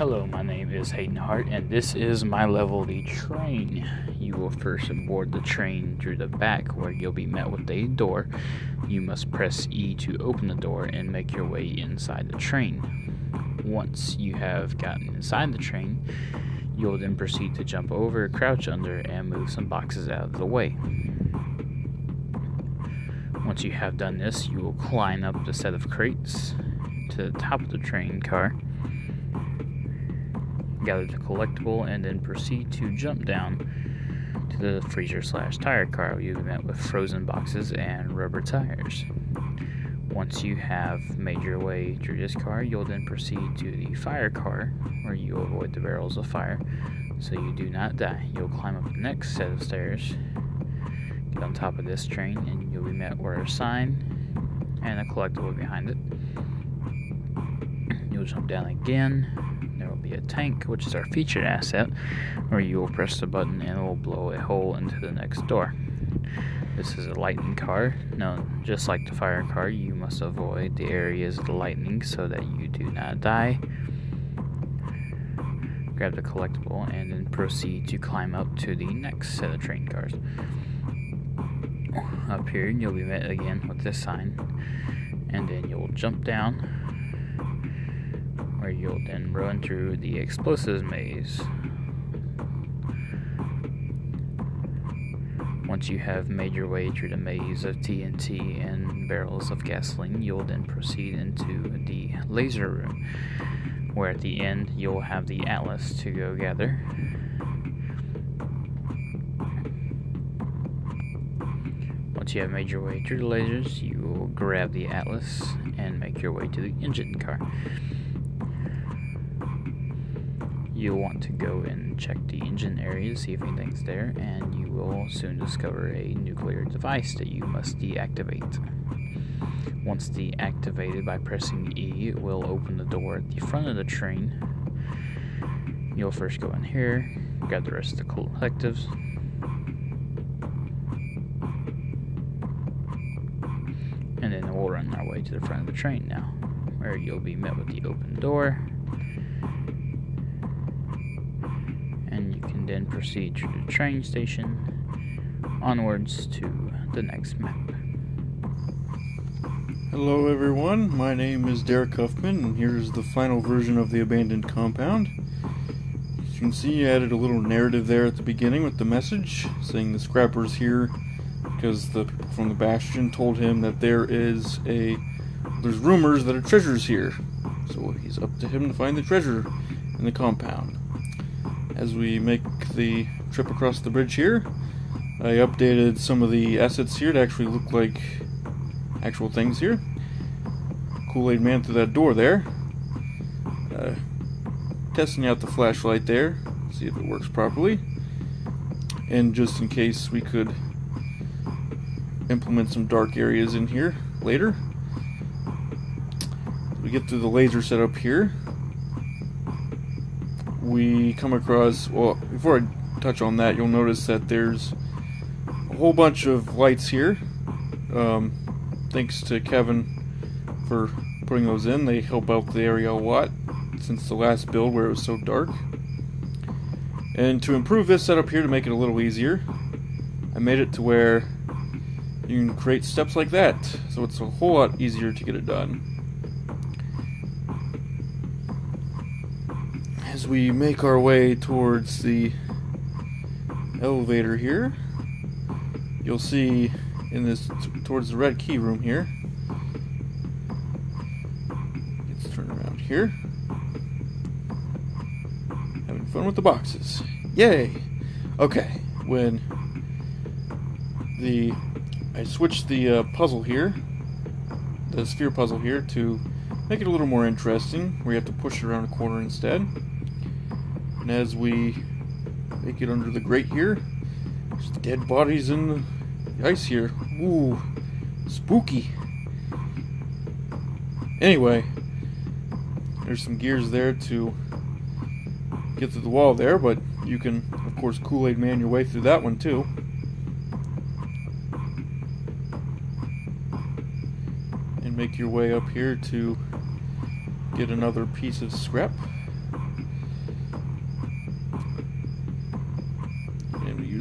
Hello, my name is Hayden Hart, and this is my level, the train. You will first board the train through the back, where you'll be met with a door. You must press E to open the door and make your way inside the train. Once you have gotten inside the train, you'll then proceed to jump over, crouch under, and move some boxes out of the way. Once you have done this, you will climb up the set of crates to the top of the train car, gather the collectible, and then proceed to jump down to the freezer/tire car. You'll be met with frozen boxes and rubber tires. Once you have made your way through this car, you'll then proceed to the fire car, where you'll avoid the barrels of fire so you do not die. You'll climb up the next set of stairs, get on top of this train, and you'll be met with a sign and a collectible behind it. You'll jump down again. There will be a tank, which is our featured asset, where you will press the button and it will blow a hole into the next door. This is a lightning car. Now, just like the fire car, you must avoid the areas of the lightning so that you do not die. Grab the collectible and then proceed to climb up to the next set of train cars. Up here, you'll be met again with this sign, and then you'll jump down, where you'll then run through the explosives maze. Once you have made your way through the maze of TNT and barrels of gasoline, you'll then proceed into the laser room, where at the end you'll have the atlas to go gather. Once you have made your way through the lasers, you will grab the atlas and make your way to the engine car. You'll want to go and check the engine area to see if anything's there, and you will soon discover a nuclear device that you must deactivate. Once deactivated by pressing E, it will open the door at the front of the train. You'll first go in here, grab the rest of the collectives, and then we'll run our way to the front of the train now, where you'll be met with the open door. And you can then proceed to the train station, onwards to the next map. Hello everyone, my name is Derek Huffman, and here's the final version of the abandoned compound. As you can see, I added a little narrative there at the beginning with the message, saying the scrapper's here because the people from the Bastion told him that there's rumors that a treasure's here. So he's up to him to find the treasure in the compound. As we make the trip across the bridge here, I updated some of the assets here to actually look like actual things here. Kool-Aid Man through that door there. Testing out the flashlight there, see if it works properly. And just in case we could implement some dark areas in here later. We get through the laser setup here. We come across, well, before I touch on that, you'll notice that there's a whole bunch of lights here. Thanks to Kevin for putting those in. They help out the area a lot since the last build where it was so dark. And to improve this setup here, to make it a little easier, I made it to where you can create steps like that, so it's a whole lot easier to get it done. As we make our way towards the elevator here, you'll see in this towards the red key room here. Let's turn around here. Having fun with the boxes. Yay! Okay, I switched the puzzle here, the sphere puzzle here, to make it a little more interesting, where you have to push it around a corner instead. And as we make it under the grate here, there's dead bodies in the ice here. Ooh, spooky. Anyway, there's some gears there to get through the wall there, but you can, of course, Kool-Aid Man your way through that one too. And make your way up here to get another piece of scrap.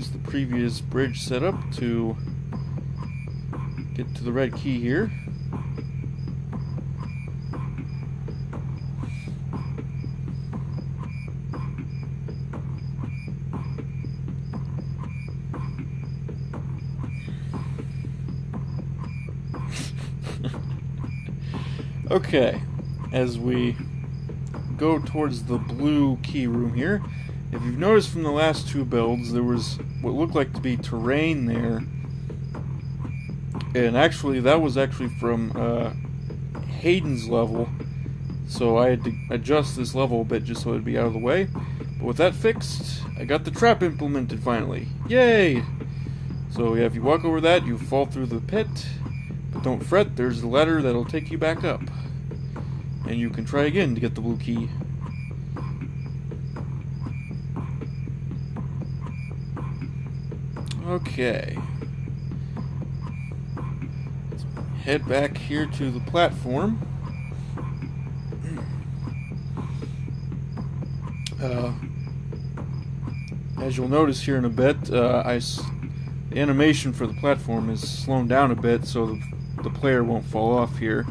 use the previous bridge setup to get to the red key here. Okay, as we go towards the blue key room here, if you've noticed from the last two builds, there was what looked like to be terrain there, and actually that was actually from Hayden's level, so I had to adjust this level a bit just so it'd be out of the way. But with that fixed, I got the trap implemented finally. Yay! So yeah, if you walk over that, you fall through the pit, but don't fret, there's a ladder that'll take you back up. And you can try again to get the blue key. Okay. Let's head back here to the platform. As you'll notice here in a bit, the animation for the platform is slowed down a bit so the player won't fall off here.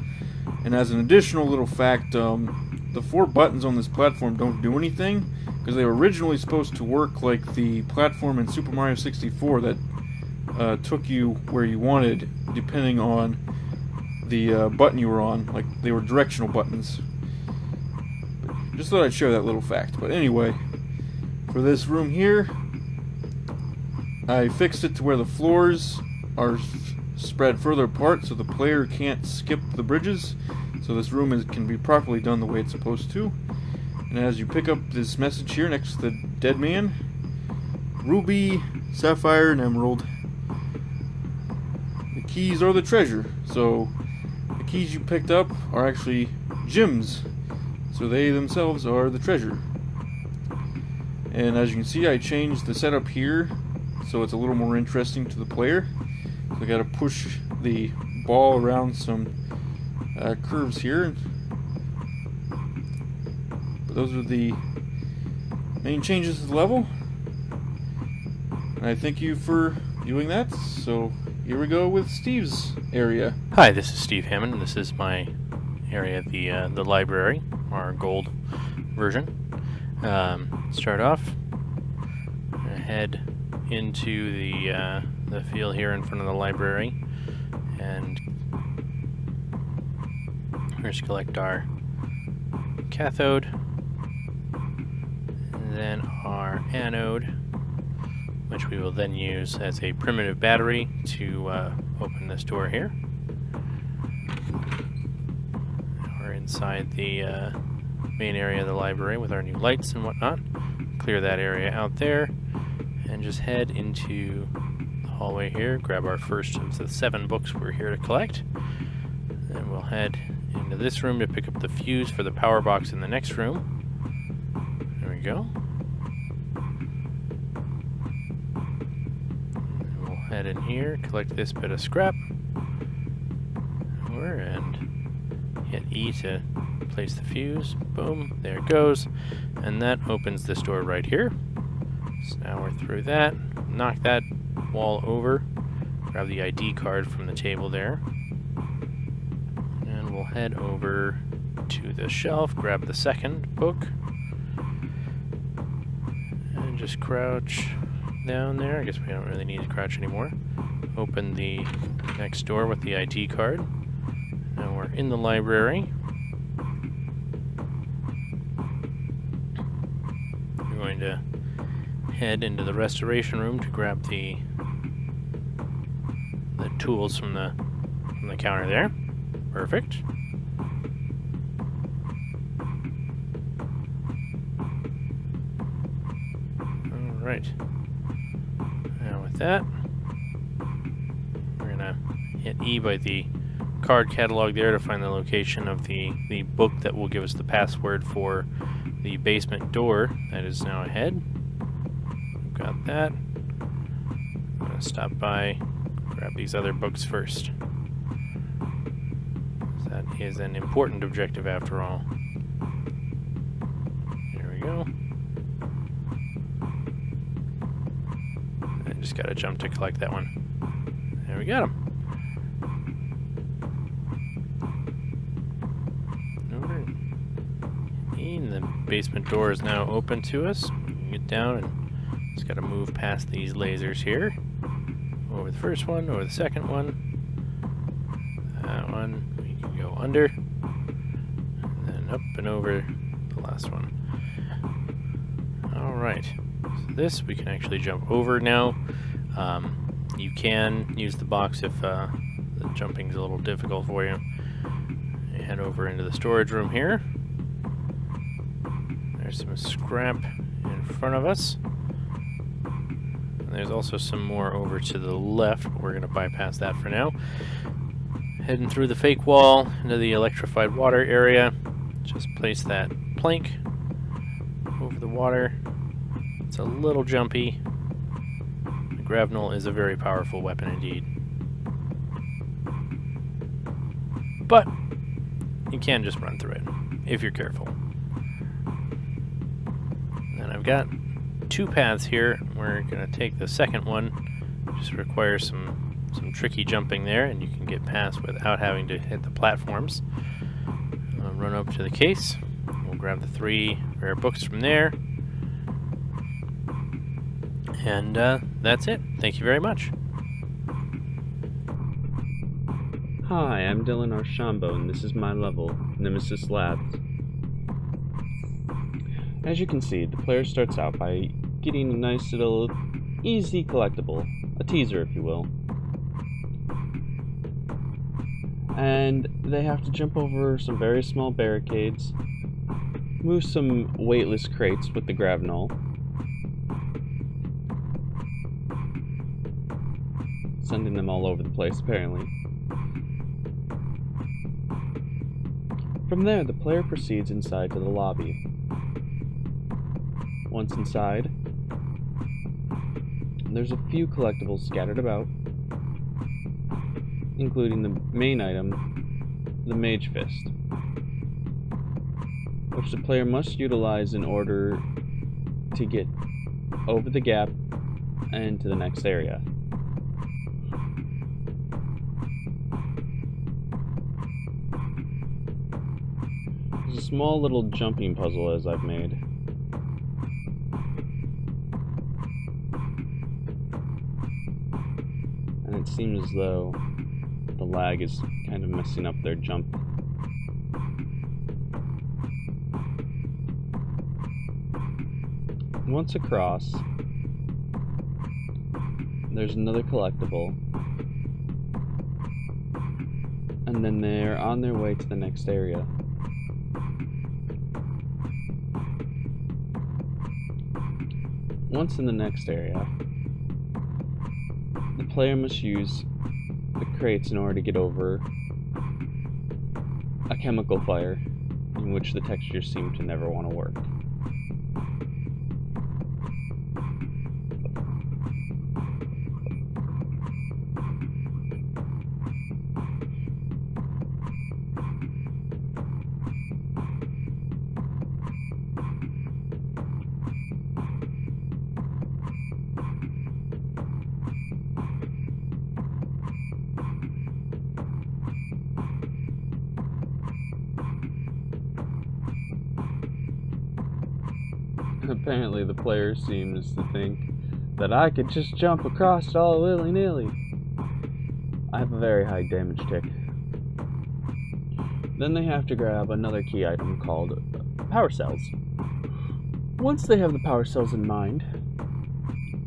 And as an additional little fact, the 4 buttons on this platform don't do anything because they were originally supposed to work like the platform in Super Mario 64 that took you where you wanted depending on the button you were on. Like, they were directional buttons. Just thought I'd share that little fact. But anyway, for this room here, I fixed it to where the floors are spread further apart so the player can't skip the bridges, so this room can be properly done the way it's supposed to. And as you pick up this message here next to the dead man, ruby, sapphire, and emerald, the keys are the treasure. So the keys you picked up are actually gems, so they themselves are the treasure. And as you can see, I changed the setup here so it's a little more interesting to the player. I gotta push the ball around some curves here. But those are the main changes to the level. And I thank you for viewing that. So here we go with Steve's area. Hi, this is Steve Hammond. This is my area, the library, our gold version. Start off, head into the field here in front of the library, and first collect our cathode, and then our anode, which we will then use as a primitive battery to open this door here. We're inside the main area of the library with our new lights and whatnot. Clear that area out there, and just head into the hallway here, grab our first of the 7 books we're here to collect. Then we'll head into this room to pick up the fuse for the power box in the next room. There we go. And we'll head in here, collect this bit of scrap, and hit E to place the fuse. Boom, there it goes. And that opens this door right here. So now we're through that. Knock that wall over. Grab the ID card from the table there. And we'll head over to the shelf, grab the second book. And just crouch down there. I guess we don't really need to crouch anymore. Open the next door with the ID card. Now we're in the library. We're going to head into the restoration room to grab the tools from the counter there. Perfect. All right. Now with that, we're gonna hit E by the card catalog there to find the location of the book that will give us the password for the basement door that is now ahead. Got that. I'm gonna stop by, grab these other books first. That is an important objective after all. There we go. Just gotta jump to collect that one. There we got him. Alright. And the basement door is now open to us. We can get down and just gotta move past these lasers here. Over the first one, over the second one. That one, we can go under. And then up and over the last one. Alright. So this we can actually jump over now. You can use the box if the jumping's a little difficult for you. You head over into the storage room here. There's some scrap in front of us. And there's also some more over to the left, but we're going to bypass that for now. Heading through the fake wall into the electrified water area. Just place that plank over the water. It's a little jumpy. The grapnel is a very powerful weapon indeed. But you can just run through it if you're careful. And I've got two paths here. We're going to take the second one. Just requires some tricky jumping there, and you can get past without having to hit the platforms. Run up to the case. We'll grab the 3 rare books from there. And that's it. Thank you very much. Hi, I'm Dylan Archambault, and this is my level, Nemesis Labs. As you can see, the player starts out by getting a nice little easy collectible, a teaser if you will. And they have to jump over some very small barricades, move some weightless crates with the grapnel, sending them all over the place apparently. From there, the player proceeds inside to the lobby. Once inside, there's a few collectibles scattered about, including the main item, the Mage Fist, which the player must utilize in order to get over the gap and to the next area. There's a small little jumping puzzle as I've made. And it seems as though the lag is kind of messing up their jump. Once across, there's another collectible, and then they're on their way to the next area. Once in the next area, the player must use the crates in order to get over a chemical fire in which the textures seem to never want to work. Apparently the player seems to think that I could just jump across it all willy-nilly. I have a very high damage tick. Then they have to grab another key item called power cells. Once they have the power cells in mind,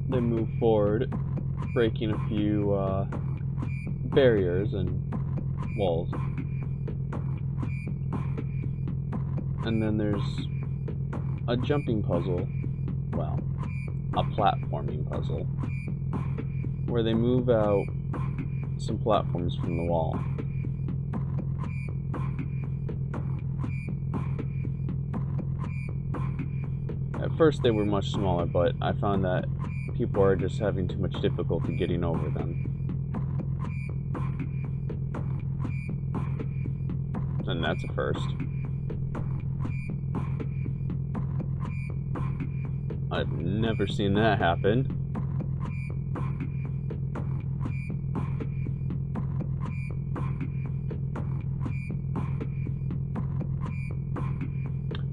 they move forward, breaking a few barriers and walls. And then there's a jumping puzzle, well, a platforming puzzle, where they move out some platforms from the wall. At first they were much smaller, but I found that people are just having too much difficulty getting over them. And that's a first. I've never seen that happen.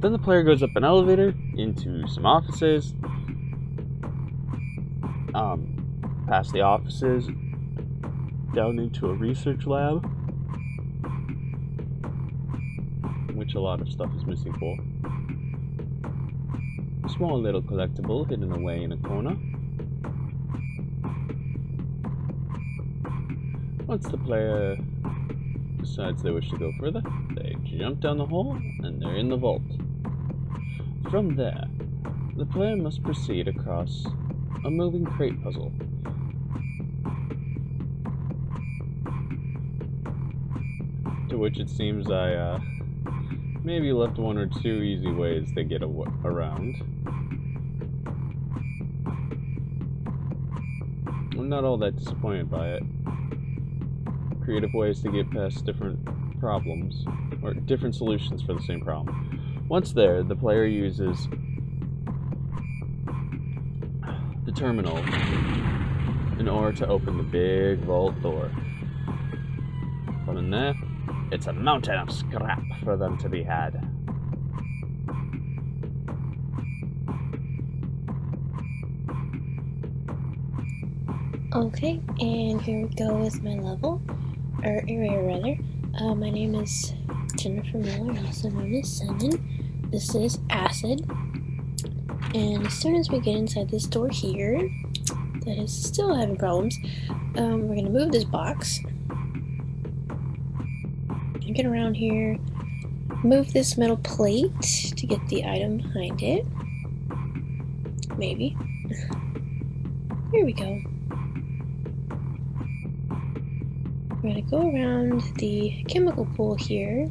Then the player goes up an elevator into some offices. Past the offices, down into a research lab, which a lot of stuff is missing for. A small little collectible hidden away in a corner. Once the player decides they wish to go further, they jump down the hall and they're in the vault. From there, the player must proceed across a moving crate puzzle. To which it seems I maybe left one or two easy ways to get around. I'm not all that disappointed by it. Creative ways to get past different problems, or different solutions for the same problem. Once there, the player uses the terminal in order to open the big vault door. From in there, it's a mountain of scrap for them to be had. Okay, and here we go with my level, or area rather. My name is Jennifer Miller, also known as Simon. This is Acid. And as soon as we get inside this door here, that is still having problems, we're going to move this box. Get around here, move this metal plate to get the item behind it. Maybe. Here we go. We're going to go around the chemical pool here,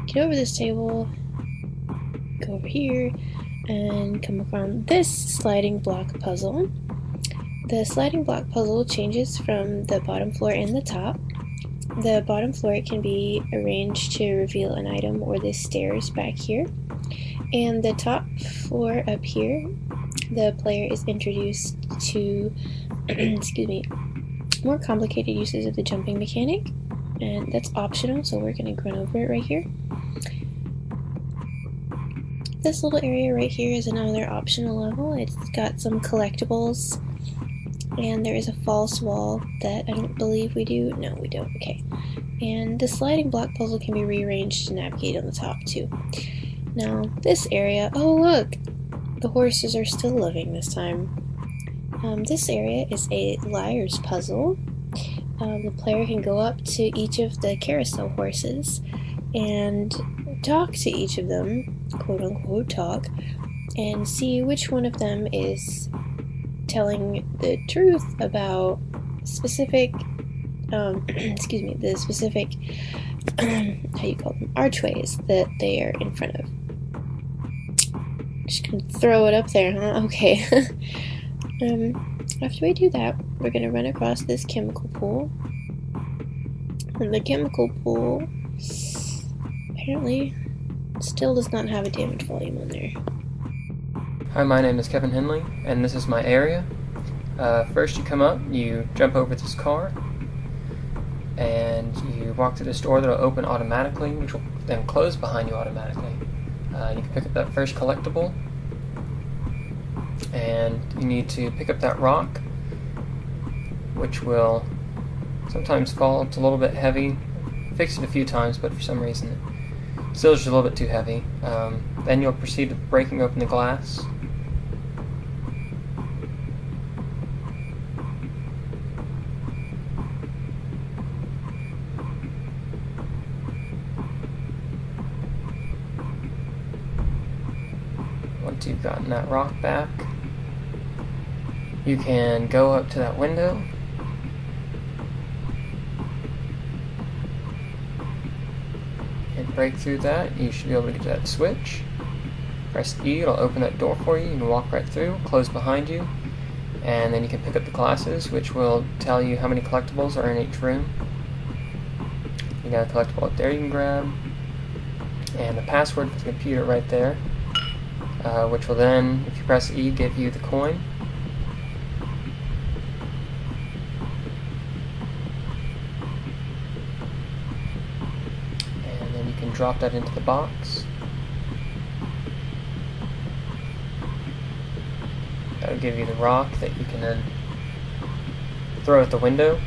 get over this table, go over here, and come around this sliding block puzzle. The sliding block puzzle changes from the bottom floor and the top. The bottom floor can be arranged to reveal an item or the stairs back here. And the top floor up here, the player is introduced to excuse me, more complicated uses of the jumping mechanic, and that's optional, so we're going to run over it right here. This little area right here is another optional level. It's got some collectibles, and there is a false wall that I don't believe we do. No, we don't. Okay. And the sliding block puzzle can be rearranged to navigate on the top too. Now, this area, oh look! The horses are still living this time. This area is a liar's puzzle. The player can go up to each of the carousel horses and talk to each of them, quote unquote talk, and see which one of them is telling the truth about specific, excuse me, the specific, how you call them, archways that they are in front of. Just gonna throw it up there, huh? Okay. After we do that, we're gonna run across this chemical pool. And the chemical pool apparently still does not have a damage volume on there. Hi, my name is Kevin Henley, and this is my area. First you come up, you jump over this car, and you walk to this door that will open automatically, which will then close behind you automatically. You can pick up that first collectible, and you need to pick up that rock, which will sometimes fall. It's a little bit heavy. Fixed it a few times, but for some reason it still is a little bit too heavy. Then you'll proceed with breaking open the glass. Once you've gotten that rock back, you can go up to that window and break through that. You should be able to get to that switch. Press E, it'll open that door for you. You can walk right through, close behind you, and then you can pick up the glasses, which will tell you how many collectibles are in each room. You got a collectible up there you can grab, and the password for the computer right there, which will then, if you press E, give you the coin. drop that into the box. That'll give you the rock that you can then throw at the window.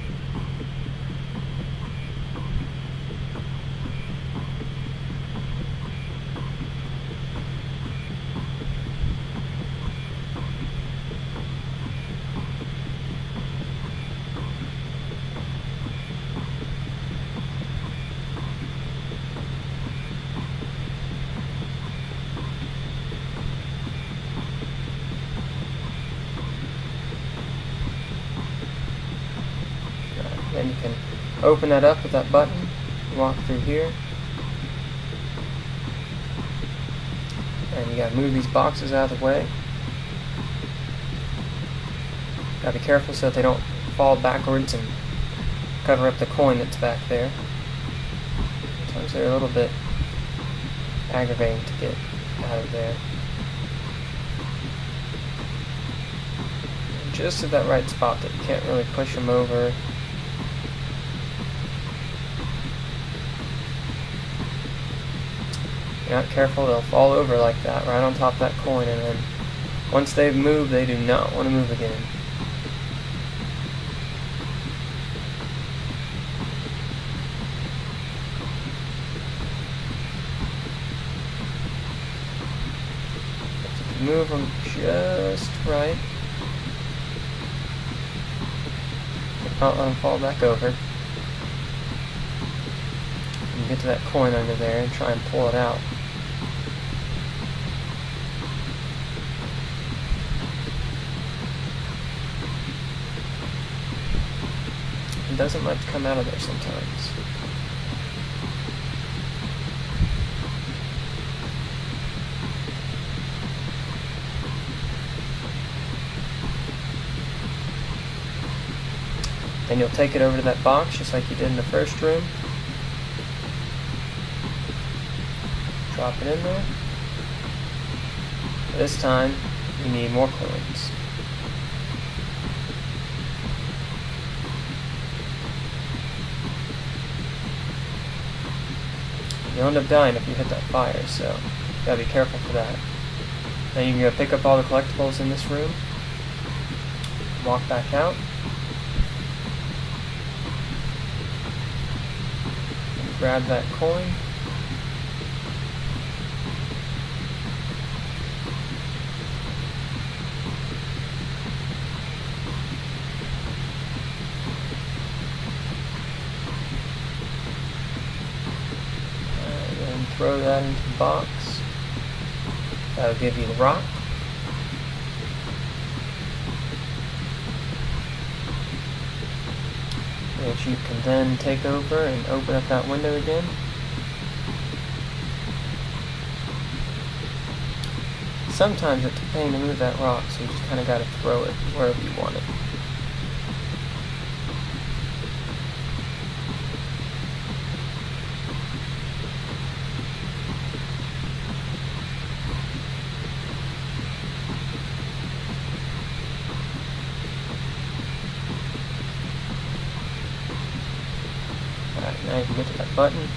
Then you can open that up with that button, walk through here, and you gotta move these boxes out of the way. Gotta be careful so that they don't fall backwards and cover up the coin that's back there. Sometimes they're a little bit aggravating to get out of there. Just at that right spot that you can't really push them over. If you're not careful, they'll fall over like that, right on top of that coin, and then once they've moved, they do not want to move again. If you move them just right, not let them fall back over. And get to that coin under there and try and pull it out. It doesn't like to come out of there sometimes. Then you'll take it over to that box just like you did in the first room. Drop it in there. This time you need more coins. You'll end up dying if you hit that fire, so you gotta be careful for that. Then you can go pick up all the collectibles in this room, walk back out, and grab that coin. Throw that into the box. That'll give you the rock. Which you can then take over and open up that window again. Sometimes it's a pain to move that rock, so you just kind of got to throw it wherever you want it. Now you can get to that button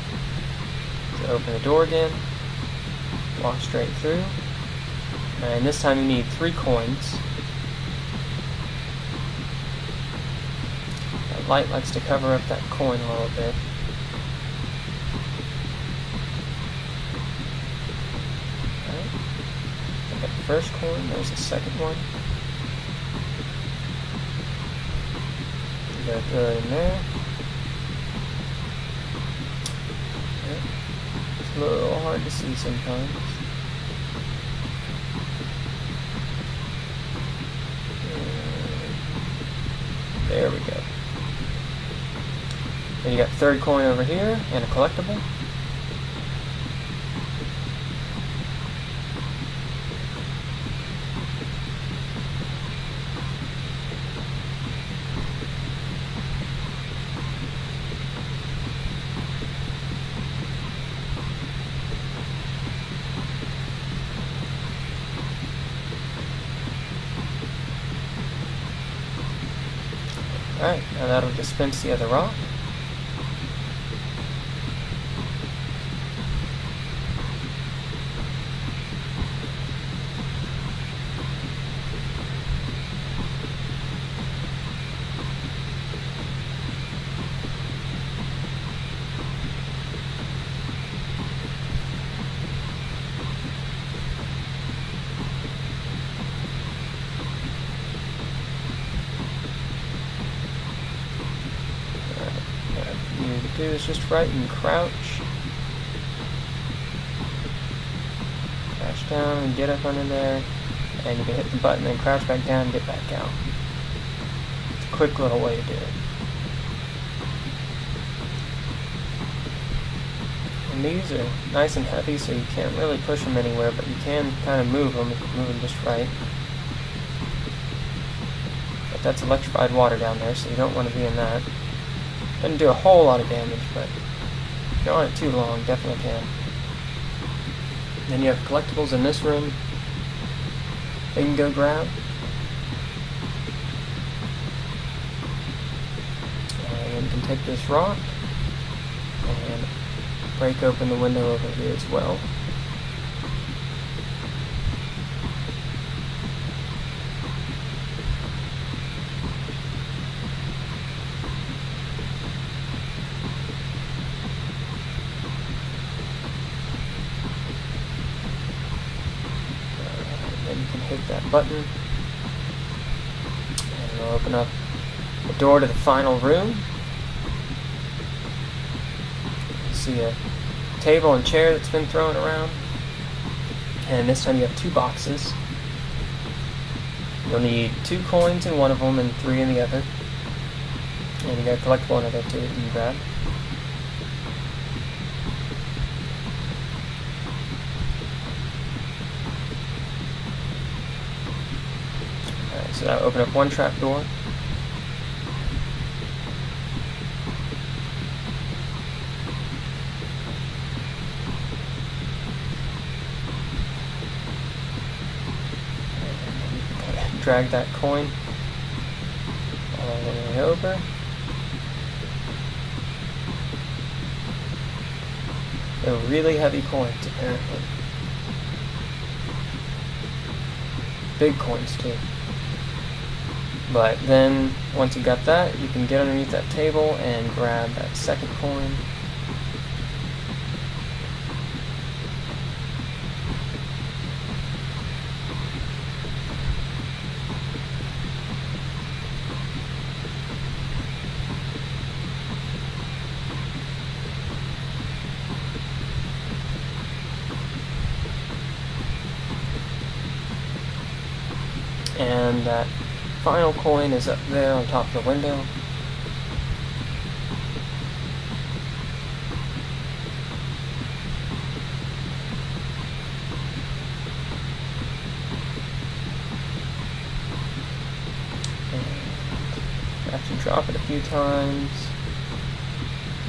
to open the door again, walk straight through, and this time you need 3 coins. That light likes to cover up that coin a little bit. Alright, I got the first coin, there's the second one. You gotta throw it in there. It's a little hard to see sometimes. There we go. Then you got the third coin over here and a collectible. Alright, now that'll dispense the other rock. do is just right and crouch. Crouch down and get up under there. And you can hit the button and crouch back down and get back out. It's a quick little way to do it. And these are nice and heavy, so you can't really push them anywhere, but you can kind of move them if you move them just right. But that's electrified water down there, so you don't want to be in that. Doesn't do a whole lot of damage, but if you're on it too long, definitely can. Then you have collectibles in this room that you can go grab. And you can take this rock and break open the window over here as well. Then you can hit that button and it'll open up the door to the final room. See a table and chair that's been thrown around, and this time you have 2 boxes. You'll need 2 coins in one of them and 3 in the other, and you got a collectible under there too that you can grab. Alright, so that'll open up one trap door. Drag that coin all the way over. They're really heavy coins, apparently. Big coins, too. But then, once you got that, you can get underneath that table and grab that second coin. And that final coin is up there on top of the window. And after you drop it a few times,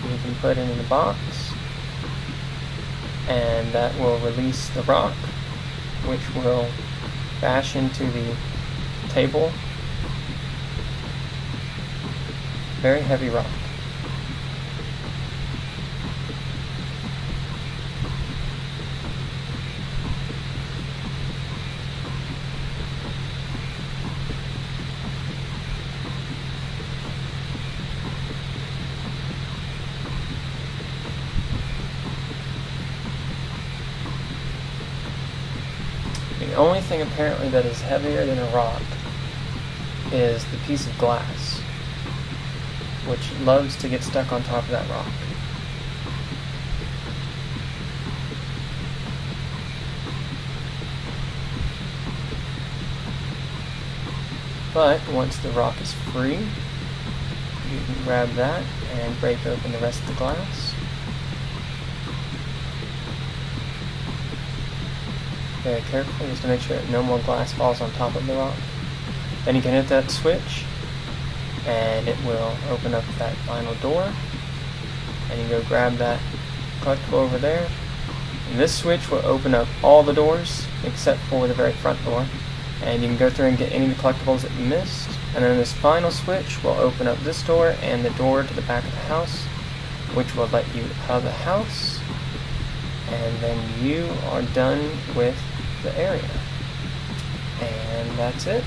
you can put it in the box, and that will release the rock, which will bash into the table. Very heavy rock. The only thing apparently that is heavier than a rock is the piece of glass, which loves to get stuck on top of that rock. But once the rock is free, you can grab that and break open the rest of the glass. Very carefully, just to make sure that no more glass falls on top of the rock. Then you can hit that switch, and it will open up that final door. And you go grab that collectible over there. And this switch will open up all the doors, except for the very front door. And you can go through and get any of the collectibles that you missed. And then this final switch will open up this door and the door to the back of the house, which will let you out of the house. And then you are done with the area. And that's it.